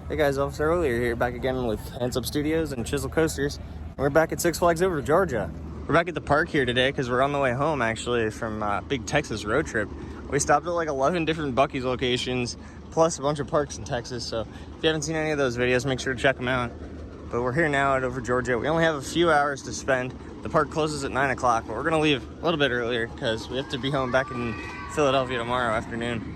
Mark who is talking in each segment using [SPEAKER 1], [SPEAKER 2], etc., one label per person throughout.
[SPEAKER 1] Hey guys, Officer Earlier here, back again with Hands Up Studios and Chisel Coasters. We're back at Six Flags Over Georgia. We're back at the park here today because we're on the way home actually from a big Texas road trip. We stopped at like 11 different Buc-ee's locations, plus a bunch of parks in Texas. So if you haven't seen any of those videos, make sure to check them out. But we're here now at Over Georgia. We only have a few hours to spend. The park closes at 9 o'clock, but we're gonna leave a little bit earlier because we have to be home back in Philadelphia tomorrow afternoon.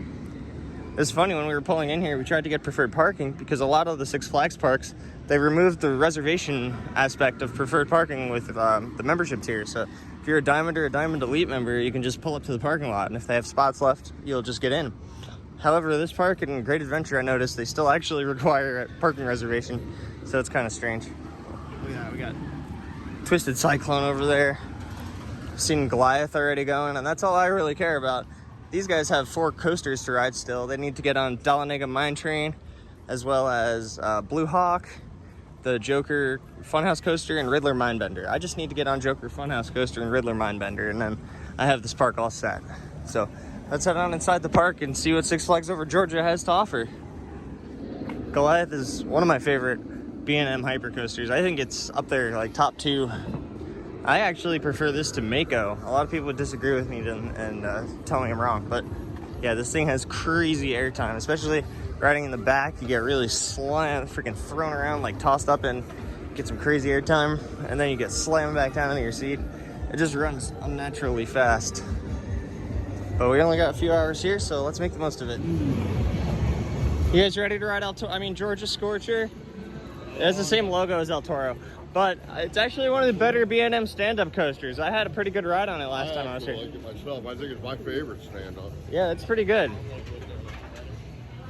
[SPEAKER 1] It's funny, when we were pulling in here, we tried to get preferred parking because a lot of the Six Flags parks, they removed the reservation aspect of preferred parking with the membership tier. So if you're a Diamond or a Diamond Elite member, you can just pull up to the parking lot, and if they have spots left, you'll just get in. However, this park and Great Adventure, I noticed they still actually require a parking reservation, so it's kind of strange. We got Twisted Cyclone over there. Seen Goliath already going, and that's all I really care about. These guys have 4 coasters to ride still. They need to get on Dahlonega Mine Train, as well as Blue Hawk, the Joker Funhouse Coaster, and Riddler Mindbender. I just need to get on Joker Funhouse Coaster and Riddler Mindbender, and then I have this park all set. So let's head on inside the park and see what Six Flags Over Georgia has to offer. Goliath is one of my favorite B&M hypercoasters. I think it's up there, like top 2. I actually prefer this to Mako. A lot of people would disagree with me and tell me I'm wrong, but yeah, this thing has crazy airtime, especially riding in the back. You get really freaking thrown around, like tossed up, and get some crazy airtime, and then you get slammed back down into your seat. It just runs unnaturally fast. But we only got a few hours here, so let's make the most of it. You guys ready to ride Georgia Scorcher? It has the same logo as El Toro, but it's actually one of the better B&M stand-up coasters. I had a pretty good ride on it last time I was here.
[SPEAKER 2] I like it myself. I think it's my favorite stand-up.
[SPEAKER 1] Yeah, it's pretty good.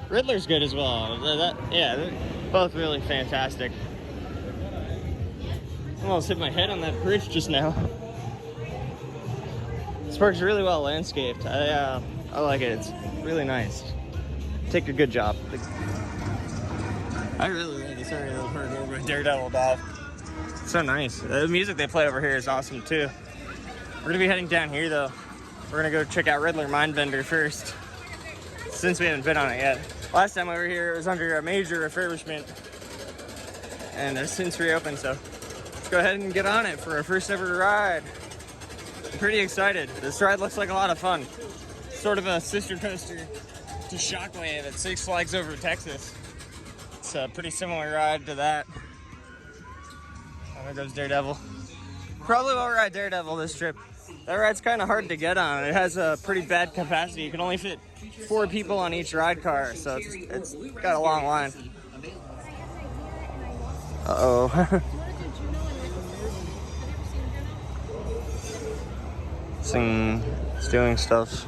[SPEAKER 1] Riddler's good as well. They're both really fantastic. I almost hit my head on that bridge just now. This park's really well landscaped. I like it. It's really nice. Take a good job. I really like this area of the park over at Daredevil Dive. So nice. The music they play over here is awesome too. We're gonna be heading down here though. We're gonna go check out Riddler Mindbender first, since we haven't been on it yet. Last time we were here, it was under a major refurbishment, and it's since reopened, so let's go ahead and get on it for our first ever ride. I'm pretty excited. This ride looks like a lot of fun. Sort of a sister coaster to Shockwave at Six Flags Over Texas. It's a pretty similar ride to that. Oh, there goes Daredevil. Probably won't ride Daredevil this trip. That ride's kind of hard to get on. It has a pretty bad capacity. You can only fit 4 people on each ride car, so it's got a long line. Uh-oh. It's doing stuff.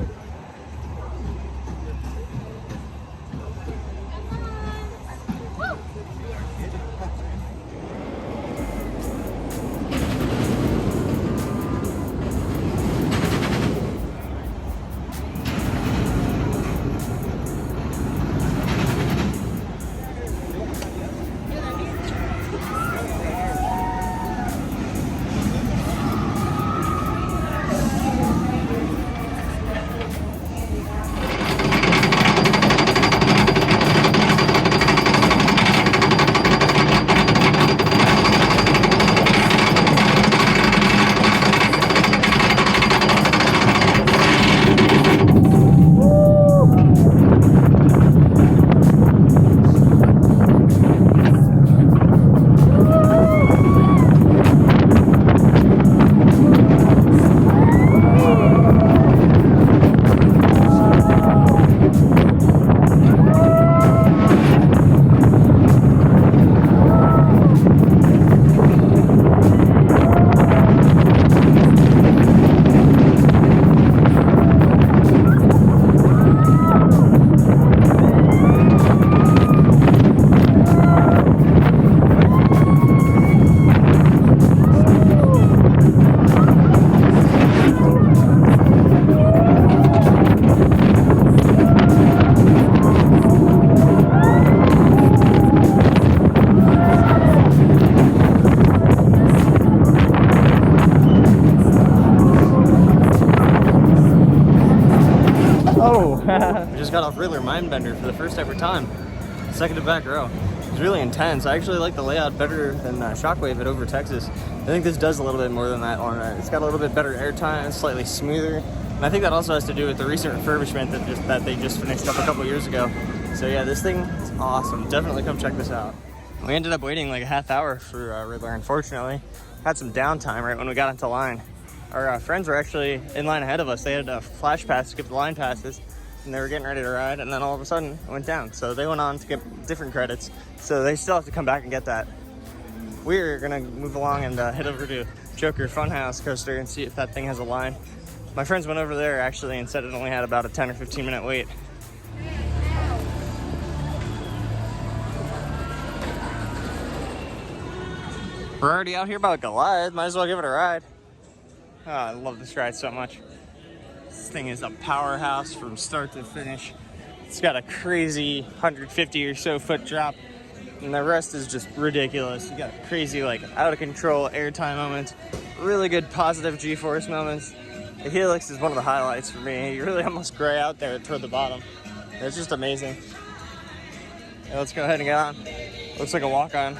[SPEAKER 1] We just got off Riddler Mindbender for the first ever time. Second to back row. really intense. I actually like the layout better than Shockwave at Over Texas. I think this does a little bit more than that one. It's got a little bit better airtime, it's slightly smoother. And I think that also has to do with the recent refurbishment that they just finished up a couple years ago. So yeah, this thing is awesome. Definitely come check this out. We ended up waiting like a half hour for Riddler, unfortunately. Had some downtime right when we got into line. Our friends were actually in line ahead of us. They had a flash pass, skip the line passes, and they were getting ready to ride, and then all of a sudden it went down. So they went on to get different credits. So they still have to come back and get that. We're gonna move along and head over to Joker Funhouse coaster and see if that thing has a line. My friends went over there actually and said it only had about a 10 or 15 minute wait. We're already out here by Goliath, might as well give it a ride. Oh, I love this ride so much. This thing is a powerhouse from start to finish. It's got a crazy 150 or so foot drop, and the rest is just ridiculous. You got crazy, like, out of control airtime moments, really good positive G-force moments. The helix is one of the highlights for me. You really almost gray out there toward the bottom. It's just amazing. Yeah, let's go ahead and get on. Looks like a walk-on.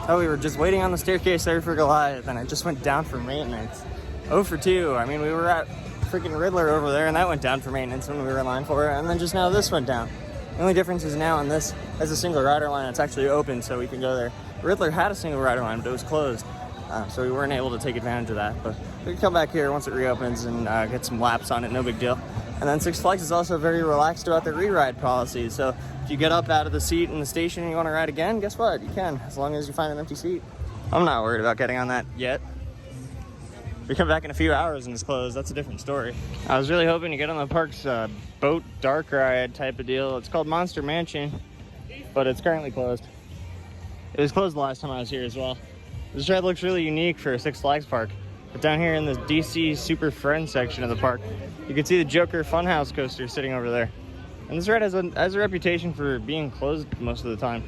[SPEAKER 1] Oh, we were just waiting on the staircase there for Goliath, and it just went down for maintenance. 0 for 2. I mean, we were at freaking Riddler over there, and that went down for maintenance when we were in line for it, and then just now this went down. The only difference is now on this, as a single rider line, it's actually open, so we can go there. Riddler had a single rider line, but it was closed, so we weren't able to take advantage of that. But we can come back here once it reopens and get some laps on it, no big deal. And then Six Flags is also very relaxed about their re-ride policy, so if you get up out of the seat in the station and you want to ride again, guess what? You can, as long as you find an empty seat. I'm not worried about getting on that yet. We come back in a few hours and it's closed. That's a different story. I was really hoping to get on the park's boat dark ride type of deal. It's called Monster Mansion, but it's currently closed. It was closed the last time I was here as well. This ride looks really unique for a Six Flags park. But down here in the DC Super Friends section of the park, you can see the Joker Funhouse coaster sitting over there. And this ride has a reputation for being closed most of the time.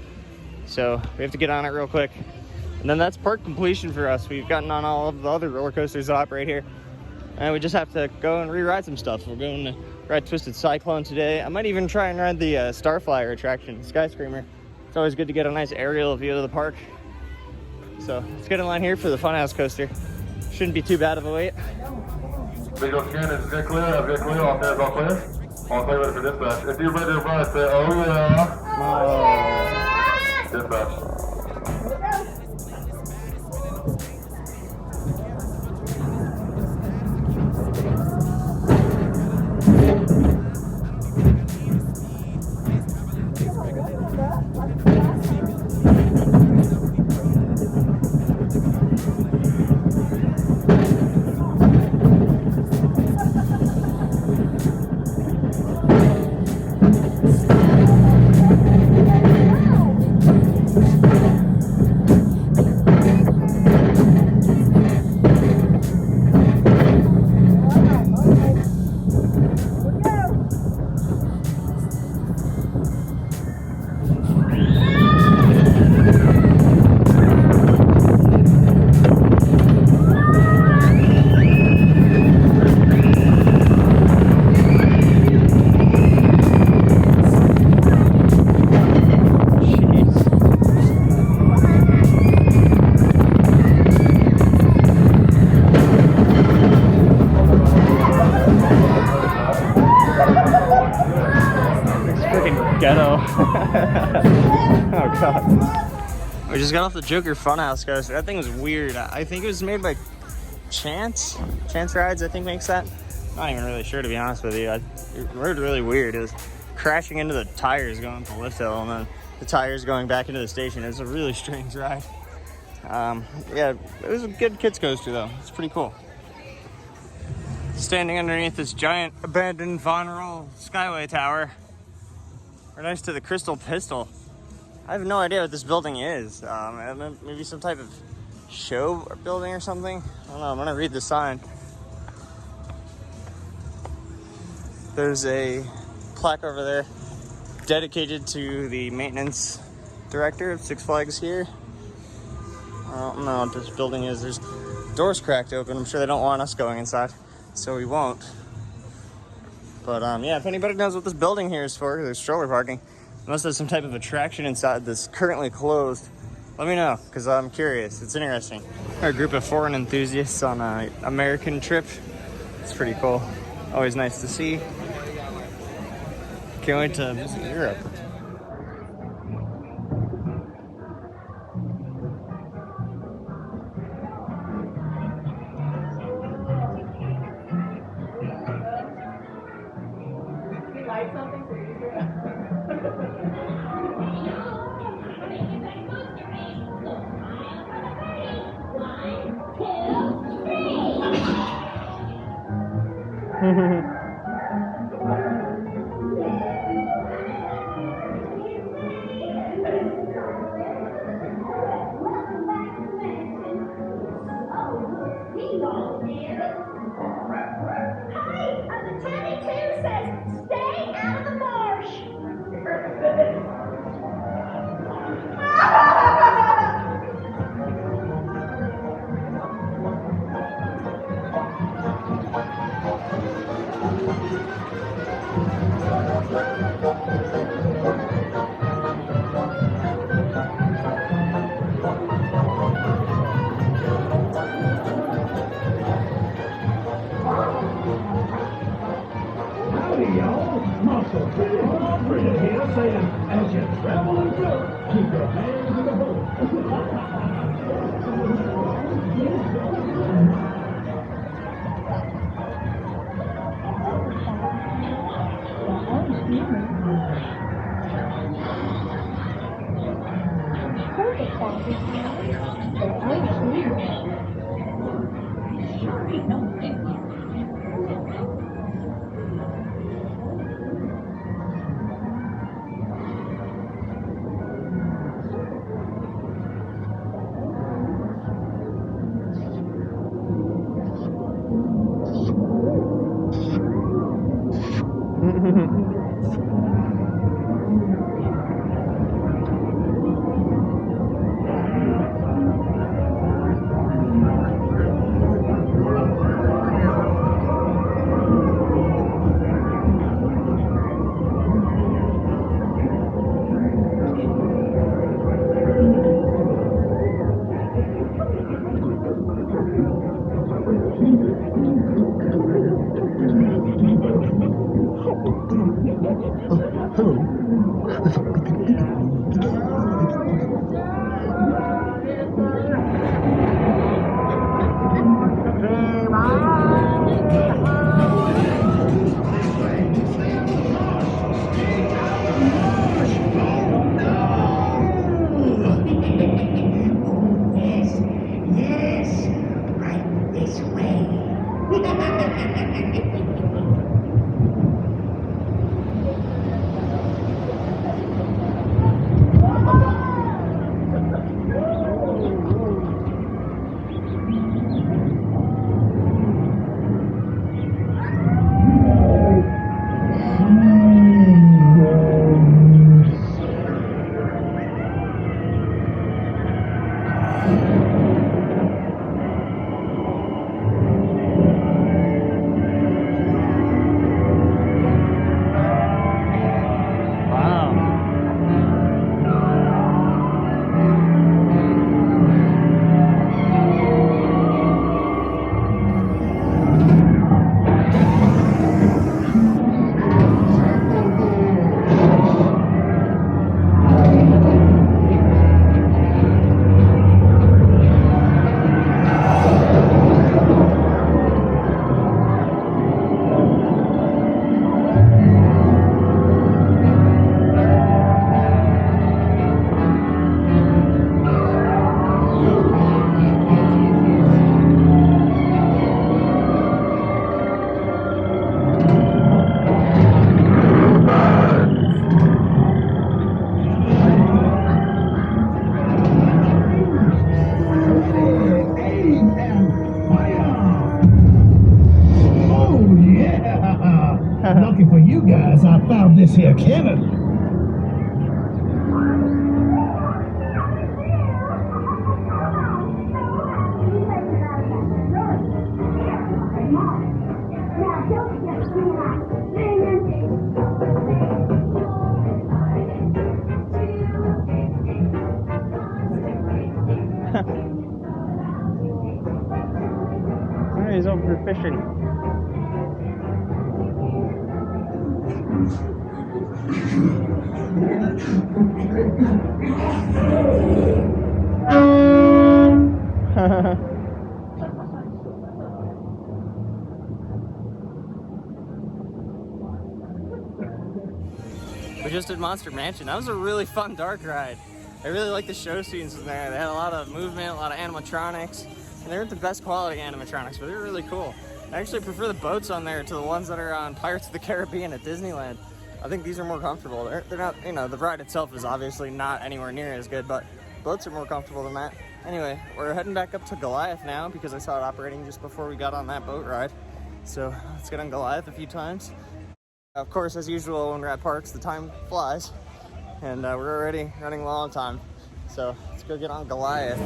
[SPEAKER 1] So we have to get on it real quick. And then that's park completion for us. We've gotten on all of the other roller coasters that operate here. And we just have to go and re-ride some stuff. We're going to ride Twisted Cyclone today. I might even try and ride the Starflyer attraction, Sky Screamer. It's always good to get a nice aerial view of the park. So let's get in line here for the Funhouse coaster. Shouldn't be too bad of a wait.
[SPEAKER 2] Visual scan is get clear, all clear, all clear. All clear, ready for dispatch. If you're ready to run, say, oh yeah. Dispatch.
[SPEAKER 1] Ghetto. Oh god. We just got off the Joker Funhouse coaster. That thing was weird. I think it was made by Chance Rides, I think makes that. Not even really sure, to be honest with you. It rode really weird. It was crashing into the tires going up the lift hill and then the tires going back into the station. It was a really strange ride. Yeah, it was a good kids coaster though. It's pretty cool. Standing underneath this giant abandoned Von Roll Skyway Tower. We're next to the Crystal Pistol. I have no idea what this building is. Maybe some type of show building or something. I don't know, I'm gonna read the sign. There's a plaque over there dedicated to the maintenance director of Six Flags here. don't know what this building is. There's doors cracked open. I'm sure they don't want us going inside, so we won't. But yeah, if anybody knows what this building here is for, there's stroller parking. Unless there's some type of attraction inside that's currently closed, let me know, because I'm curious. It's interesting. We're a group of foreign enthusiasts on an American trip. It's pretty cool. Always nice to see. Can't wait to visit Europe.
[SPEAKER 3] As you travel in Europe, keep your hands in the boat.
[SPEAKER 1] boys over here fishing. We just did Monster Mansion. That was a really fun dark ride. I really like the show scenes in there. They had a lot of movement, a lot of animatronics, and they weren't the best quality animatronics, but they were really cool. I actually prefer the boats on there to the ones that are on Pirates of the Caribbean at Disneyland. I think these are more comfortable. They're not, you know, the ride itself is obviously not anywhere near as good, but boats are more comfortable than that. Anyway, we're heading back up to Goliath now because I saw it operating just before we got on that boat ride. So let's get on Goliath a few times. Of course, as usual, when we're at parks, the time flies, and we're already running low on time. So let's go get on Goliath.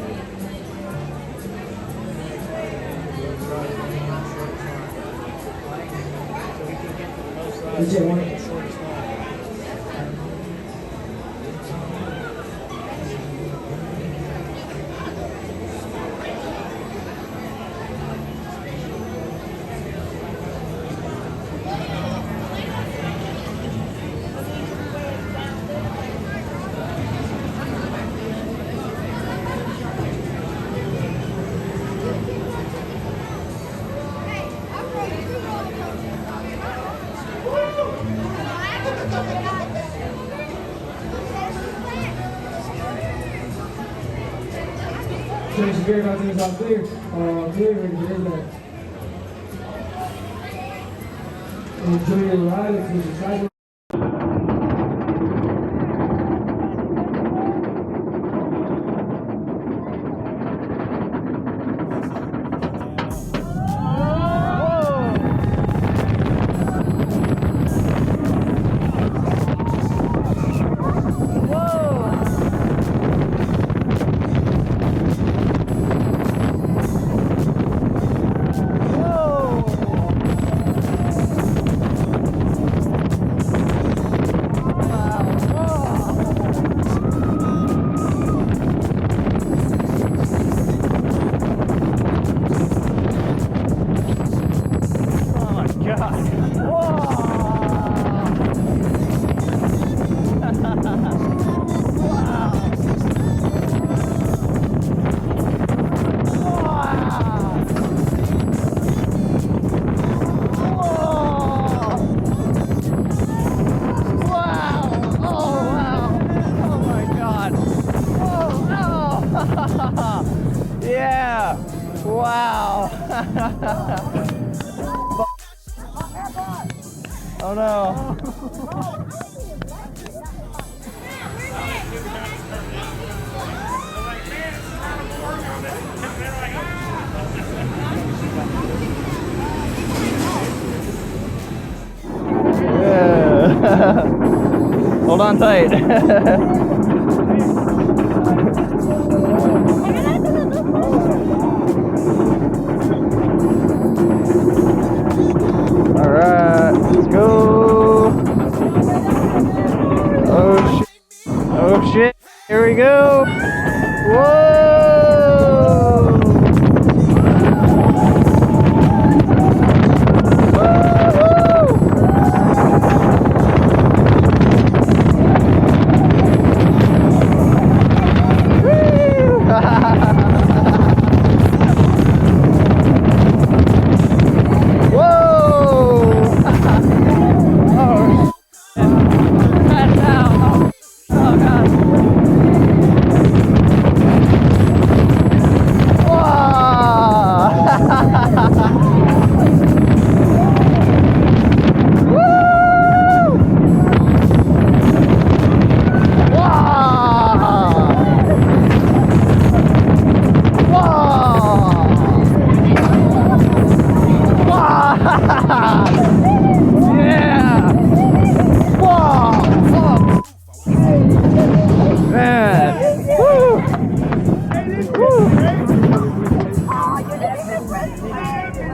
[SPEAKER 3] Change the gear, everything's all clear. Clear, ready to get that. Enjoy your ride. It's Twisted Cyclone.
[SPEAKER 1] Yeah! Wow! Oh no! Yeah. Hold on tight. All right, let's go. Oh shit! Oh shit! Here we go. Whoa!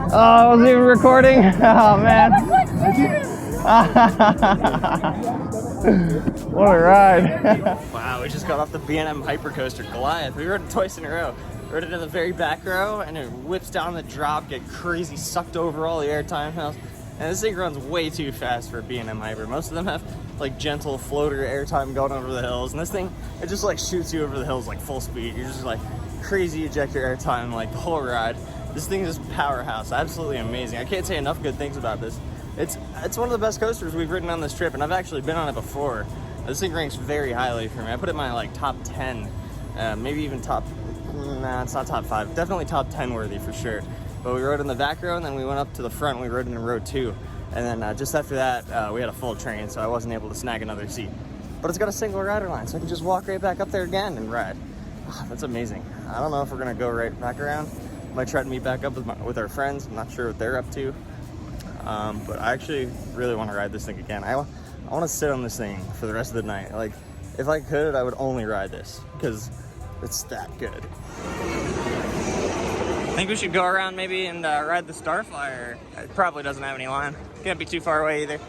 [SPEAKER 1] Oh, I wasn't even recording. Oh man. What a ride. Wow, we just got off the B&M Hypercoaster Goliath. We rode it twice in a row. Rode it in the very back row, and it whips down the drop, get crazy, sucked over all the airtime hills. And this thing runs way too fast for a B&M hybrid. Most of them have like gentle floater airtime going over the hills, and this thing, it just like shoots you over the hills like full speed. You're just like crazy ejector airtime like the whole ride. This thing is powerhouse, absolutely amazing. I can't say enough good things about this. It's one of the best coasters we've ridden on this trip, and I've actually been on it before. This thing ranks very highly for me. I put it in my like top 10, maybe even top, nah, it's not top 5, definitely top 10 worthy for sure. But we rode in the back row, and then we went up to the front, and we rode in row 2. And then just after that, we had a full train, so I wasn't able to snag another seat. But it's got a single rider line, so I can just walk right back up there again and ride. Oh, that's amazing. I don't know if we're gonna go right back around. Might try to meet back up with our friends. I'm not sure what they're up to. But I actually really want to ride this thing again. I want to sit on this thing for the rest of the night. Like, if I could, I would only ride this because it's that good. I think we should go around maybe and ride the Starflyer. It probably doesn't have any line. Can't be too far away either.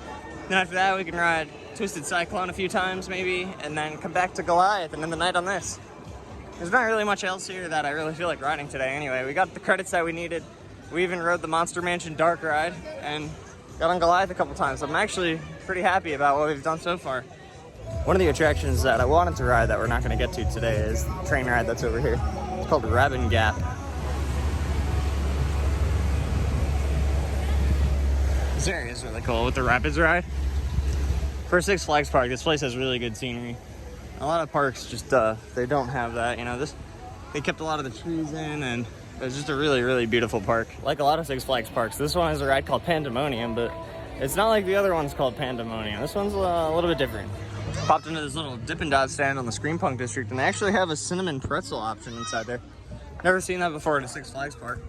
[SPEAKER 1] Then after that, we can ride Twisted Cyclone a few times maybe, and then come back to Goliath and end the night on this. There's not really much else here that I really feel like riding today anyway. We got the credits that we needed. We even rode the Monster Mansion Dark Ride and got on Goliath a couple times. I'm actually pretty happy about what we've done so far. One of the attractions that I wanted to ride that we're not going to get to today is the train ride that's over here. It's called Rabbin Gap. This area is really cool with the Rapids ride. For Six Flags Park, this place has really good scenery. A lot of parks just, they don't have that, you know. They kept a lot of the trees in, and it's just a really, really beautiful park. Like a lot of Six Flags parks, this one has a ride called Pandemonium, but it's not like the other one's called Pandemonium. This one's a little bit different. Popped into this little Dippin' Dot stand on the Scream Punk District, and they actually have a cinnamon pretzel option inside there. Never seen that before at a Six Flags park.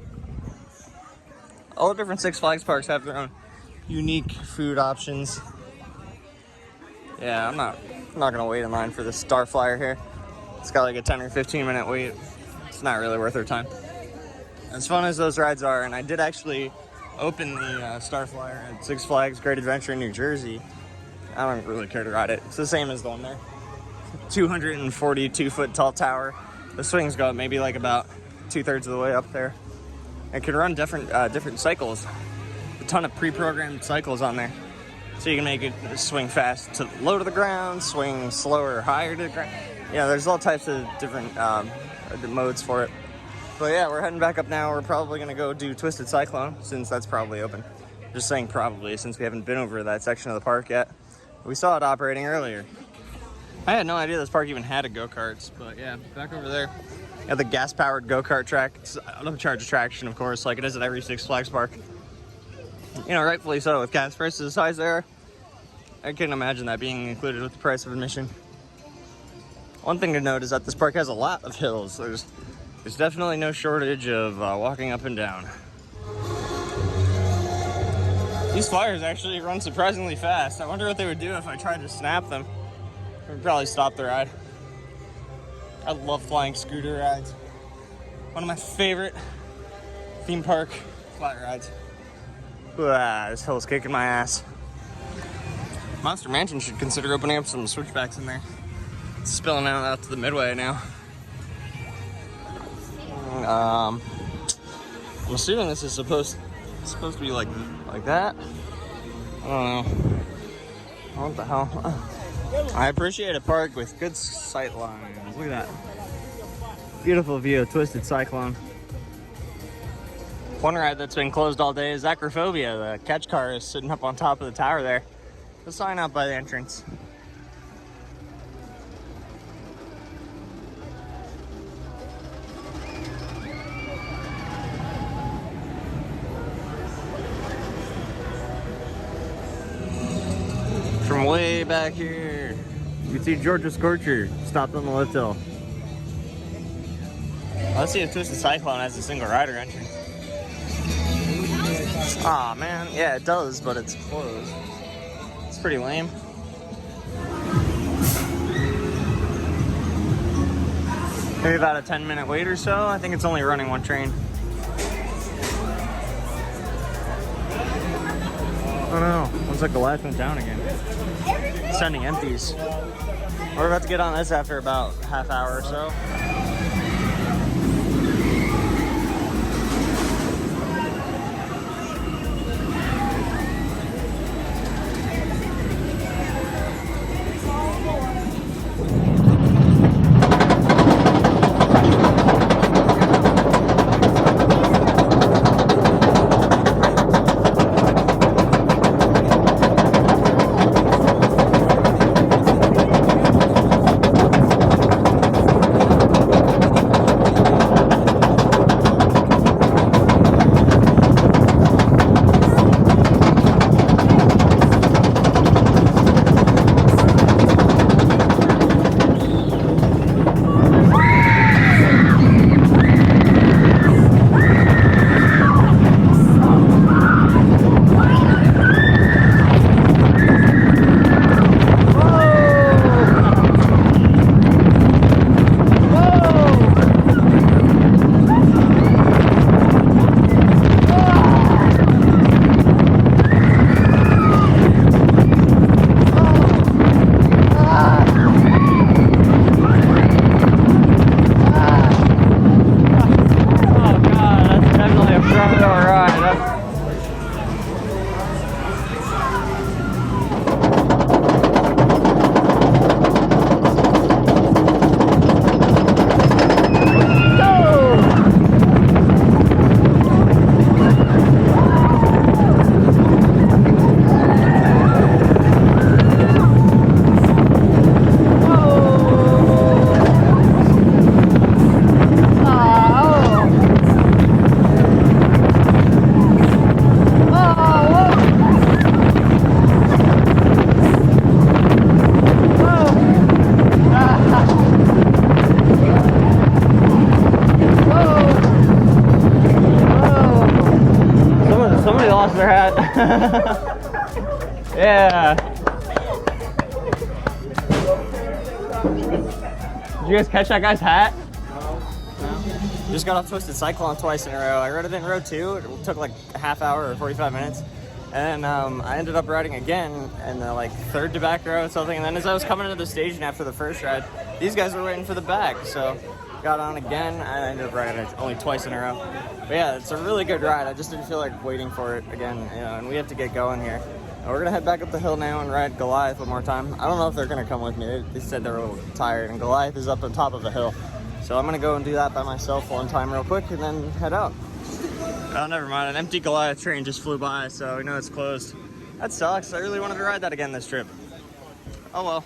[SPEAKER 1] All the different Six Flags parks have their own unique food options. Yeah, I'm not gonna wait in line for this Starflyer here. It's got like a 10 or 15 minute wait. It's not really worth our time. As fun as those rides are, and I did actually open the Starflyer at Six Flags Great Adventure in New Jersey. I don't really care to ride it. It's the same as the one there. 242 foot tall tower. The swings go up maybe like about 2/3 of the way up there. It can run different cycles. A ton of pre-programmed cycles on there. So you can make it swing fast to low to the ground, swing slower or higher to the ground. Yeah, there's all types of different modes for it. But yeah, we're heading back up now. We're probably gonna go do Twisted Cyclone since that's probably open. Just saying probably since we haven't been over that section of the park yet. We saw it operating earlier. I had no idea this park even had a go-karts, but yeah, back over there. Got the gas-powered go-kart track. It's an upcharge attraction, of course, like it is at every Six Flags park. You know, rightfully so, with gas prices as high as they are. I couldn't imagine that being included with the price of admission. One thing to note is that this park has a lot of hills. There's definitely no shortage of walking up and down. These flyers actually run surprisingly fast. I wonder what they would do if I tried to snap them. They would probably stop the ride. I love flying scooter rides. One of my favorite theme park flat rides. This hill's kicking my ass. Monster Mansion should consider opening up some switchbacks in there. It's spilling out to the midway now. I'm assuming this is supposed to be like that. I don't know. What the hell? I appreciate a park with good sight lines. Look at that. Beautiful view of Twisted Cyclone. One ride that's been closed all day is Acrophobia. The catch car is sitting up on top of the tower there. The sign out by the entrance. From way back here, you can see Georgia Scorcher stopped on the lift hill. Let's see if Twisted Cyclone has a single rider entrance. Aw, man. Yeah, it does, but it's closed. It's pretty lame. Maybe about a 10-minute wait or so. I think it's only running one train. Oh no, looks like the last went down again. Sending empties. We're about to get on this after about half hour or so. Yeah. Did you guys catch that guy's hat? Just got off Twisted Cyclone twice in a row. I rode it in row 2. It took like a half hour or 45 minutes. And I ended up riding again in the like 3rd to back row or something. And then as I was coming to the station after the first ride, these guys were waiting for the back. So got on again. I ended up riding it only twice in a row. But yeah, it's a really good ride. I just didn't feel like waiting for it again, you know, and we have to get going here. We're gonna head back up the hill now and ride Goliath one more time. I don't know if they're gonna come with me. They said they were a little tired, and Goliath is up on top of the hill. So I'm gonna go and do that by myself one time real quick and then head out. Oh, never mind. An empty Goliath train just flew by, so we know it's closed. That sucks. I really wanted to ride that again this trip. Oh well.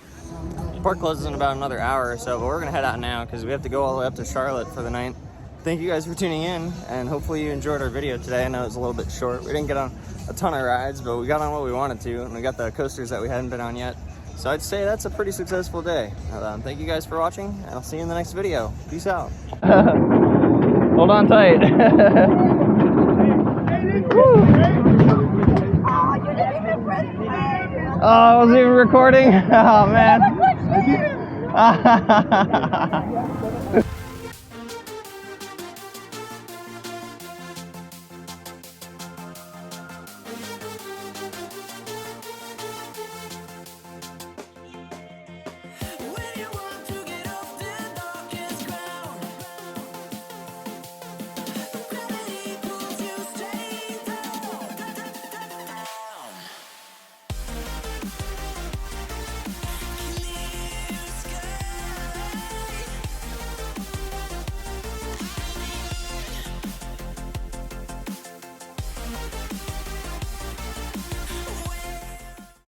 [SPEAKER 1] Park closes in about another hour or so, but we're gonna head out now because we have to go all the way up to Charlotte for the night. Thank you guys for tuning in, and hopefully you enjoyed our video today. I know it was a little bit short. We didn't get on a ton of rides, but we got on what we wanted to, and we got the coasters that we hadn't been on yet. So I'd say that's a pretty successful day. Thank you guys for watching, and I'll see you in the next video. Peace out. Hold on tight. Oh, I wasn't even recording? Oh, man.